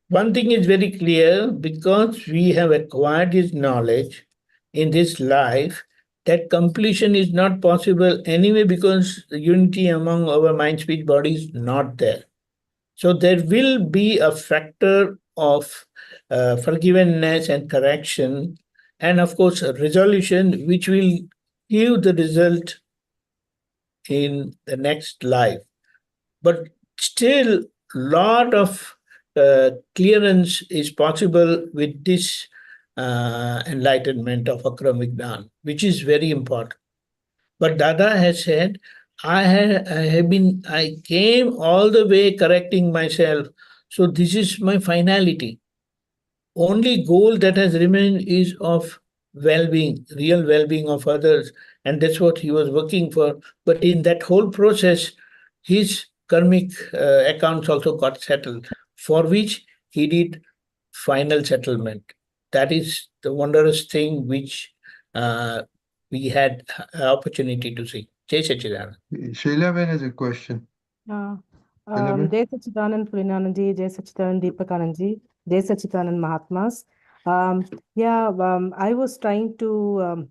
One thing is very clear, because we have acquired this knowledge in this life, that completion is not possible anyway, because the unity among our mind, speech, body is not there. So there will be a factor of forgiveness and correction, and of course a resolution, which will give the result in the next life. But still, lot of clearance is possible with this enlightenment of Akram Vignan, which is very important. But Dada has said, I came all the way correcting myself. So this is my finality. Only goal that has remained is of well-being, real well-being of others. And that's what he was working for. But in that whole process, his karmic accounts also got settled, for which he did final settlement. That is the wondrous thing which we had opportunity to see. Jai Sachidanand. Shailaben has a question. Shailaben? Jai Sachidanand Pulinanandji, Jai Sachidanand Deepakanandji, Jai Sachidanand Mahatmas. I was trying to,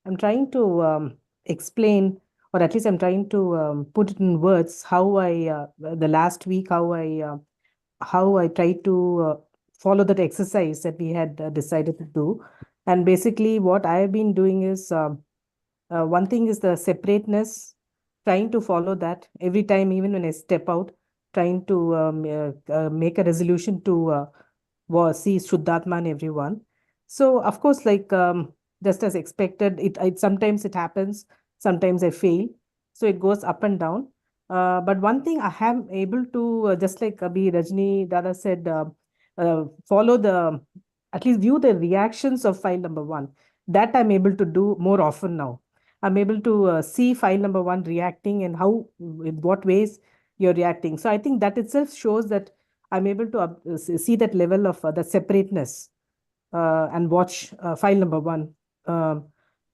I'm trying to explain, or at least I'm trying to put it in words, how I, the last week, how I tried to follow that exercise that we had decided to do. And basically what I have been doing is, one thing is the separateness, trying to follow that every time, even when I step out, trying to make a resolution to see Shudhdhatma and everyone. So of course, like just as expected, it sometimes it happens, sometimes I fail. So it goes up and down. But one thing I am able to, just like Abhi Rajni Dada said, follow at least view the reactions of file number 1. That I'm able to do more often now. I'm able to see file number 1 reacting and how, in what ways you're reacting. So I think that itself shows that I'm able to see that level of the separateness and watch file number 1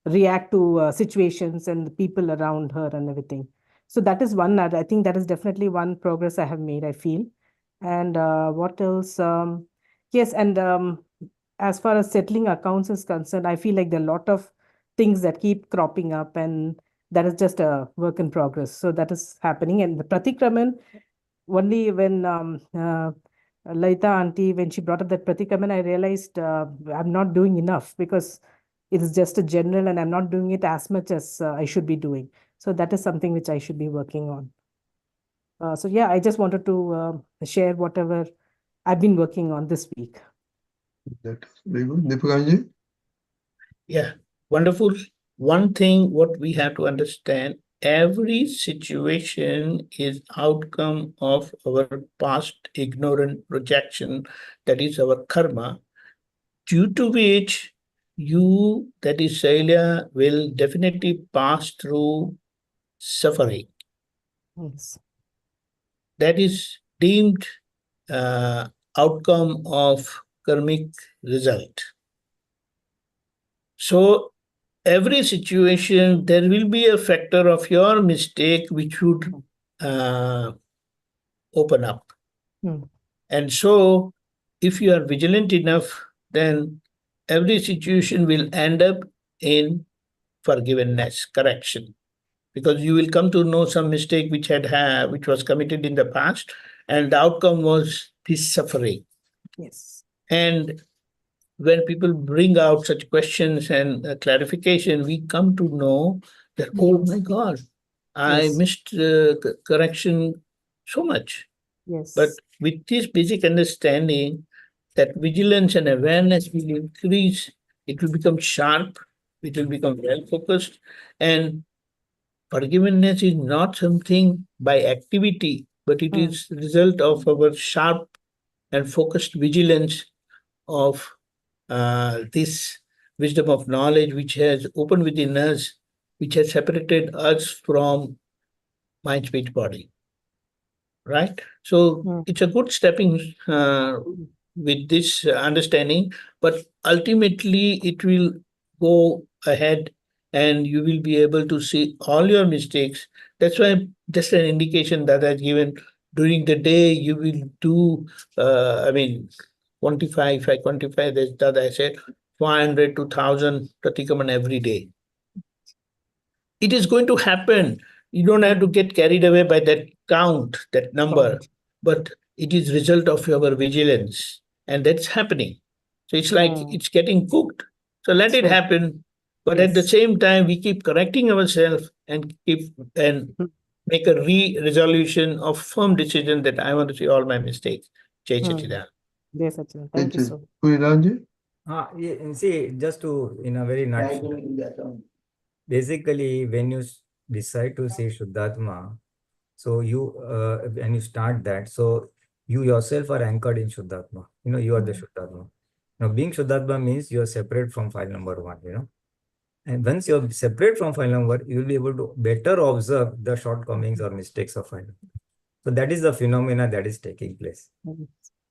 react to situations and the people around her and everything. So that is one, I think that is definitely one progress I have made, I feel. And what else? Yes, and as far as settling accounts is concerned, I feel like there are a lot of things that keep cropping up, and that is just a work in progress. So that is happening. And the Pratikraman, only when Laita auntie, when she brought up that Pratikraman, I realized I'm not doing enough, because it is just a general and I'm not doing it as much as I should be doing. So that is something which I should be working on. So yeah, I just wanted to share whatever I've been working on this week. That's very good. Deepakanandji? Yeah, wonderful. One thing what we have to understand, every situation is outcome of our past ignorant projection, that is our karma, due to which you, that is Shailia, will definitely pass through suffering. Yes. That is deemed outcome of karmic result. So every situation, there will be a factor of your mistake which would open up. And so if you are vigilant enough, then every situation will end up in forgiveness, correction, because you will come to know some mistake which was committed in the past, and the outcome was this suffering. Yes. And when people bring out such questions and clarification, we come to know that, oh my God, I missed correction so much. Yes. But with this basic understanding, that vigilance and awareness will increase, it will become sharp, it will become well-focused, and forgiveness is not something by activity, but it is the result of our sharp and focused vigilance of this wisdom of knowledge which has opened within us, which has separated us from mind, speech, body. Right? So it's a good stepping with this understanding, but ultimately it will go ahead and you will be able to see all your mistakes. That's why just an indication that I've given during the day, you will do, 25, if I quantify this, that I said 500 to 1000 pratikraman every day. It is going to happen. You don't have to get carried away by that count, that number, but it is result of your vigilance, and that's happening. So it's like it's getting cooked. So let it happen, but at the same time, we keep correcting ourselves and make a resolution of firm decision that I want to see all my mistakes. Jai Sachidanand. Yes, Sachin. Thank you so much. Pulinanandji? See, just to, in a very nutshell, basically, when you decide to see Shudhdhatma, so you, when you start that, so you yourself are anchored in Shudhdhatma. You are the Shudhdhatma. Now, being Shudhdhatma means you are separate from file number 1, And once you are separate from file number, you will be able to better observe the shortcomings or mistakes of file number. So that is the phenomena that is taking place.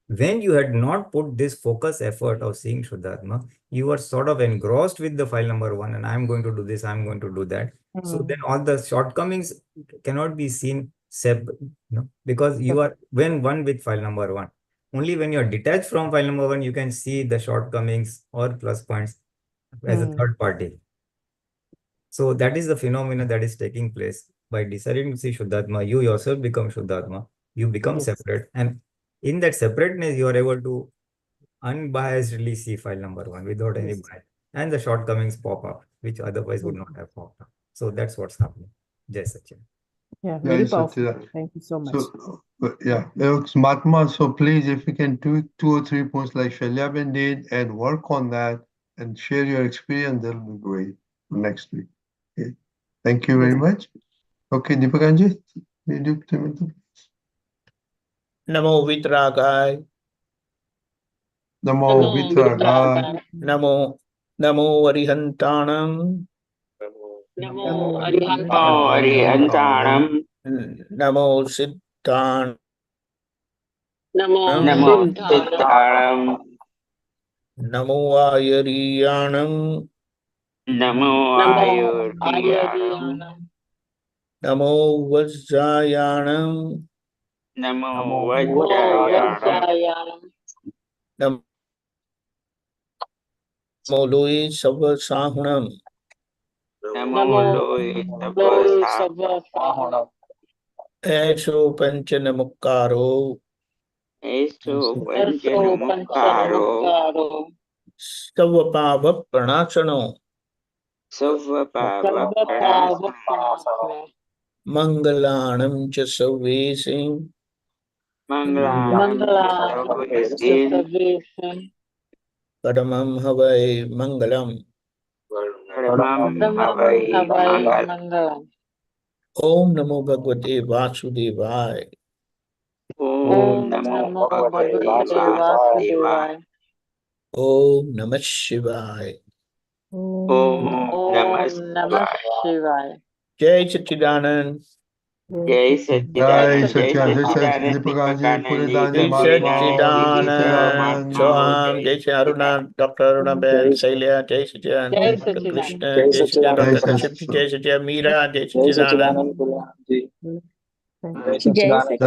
When you had not put this focus effort of seeing Shudhdhatma, you were sort of engrossed with the file number 1 and I'm going to do this, I'm going to do that. So then all the shortcomings cannot be seen because you are when one with file number 1. Only when you are detached from file number 1, you can see the shortcomings or plus points as a third party. So that is the phenomena that is taking place. By deciding to see Shudhdhatma, you yourself become Shudhdhatma, you become separate, and in that separateness, you are able to unbiasedly see file number 1 without any bias. And the shortcomings pop up, which otherwise would not have popped up. So that's what's happening. Jai Sachin. Yeah, very powerful. Thank you so much. So, Mahatma, so please, if you can do 2 or 3 points like Shalyaben did and work on that and share your experience, that'll be great for next week. Okay. Thank you very much. Okay, Deepakanandji, you do 3 minutes. Namo Vitragai. Namo Vitragai. Namo Arihantanam. Namo Arihantanam. Namo Siddhanam. Namo Siddhanam. Namo Ayariyanam. Namo Ayuriyanam. Namo Vajrayanam. Namo Vajrayanam. Namo Lui Savasahunam. Namo Lui Savasahunam. Eso Panchanamukaro. Eso Panchanamukaro. Savapava Pranasano. Savapava Pranasano. Mangalanam cha Savvesim. Mangalanam Savvesim. Paramam Havai Mangalam. Paramam Havai Mangalam. Om Namo Bhagavate Vasudevaya. Om Namo Bhagavate Vasudevaya. Om Namah Shivaya. Om Namah Shivaya. Jai Sachidanand. Jai Sachidanand. Jai Sachidanand. Jai Sachidanand. Soham. Jai Aruna. Dr. Aruna Ben. Sailia. Jai Sachidanand. Jai Uncle Sachidanand. Krishna. Jai Sachidanand. Dr. Shipti. Jai Sachidanand. Meera. Jai Sachidanand. Jai Sachidanand.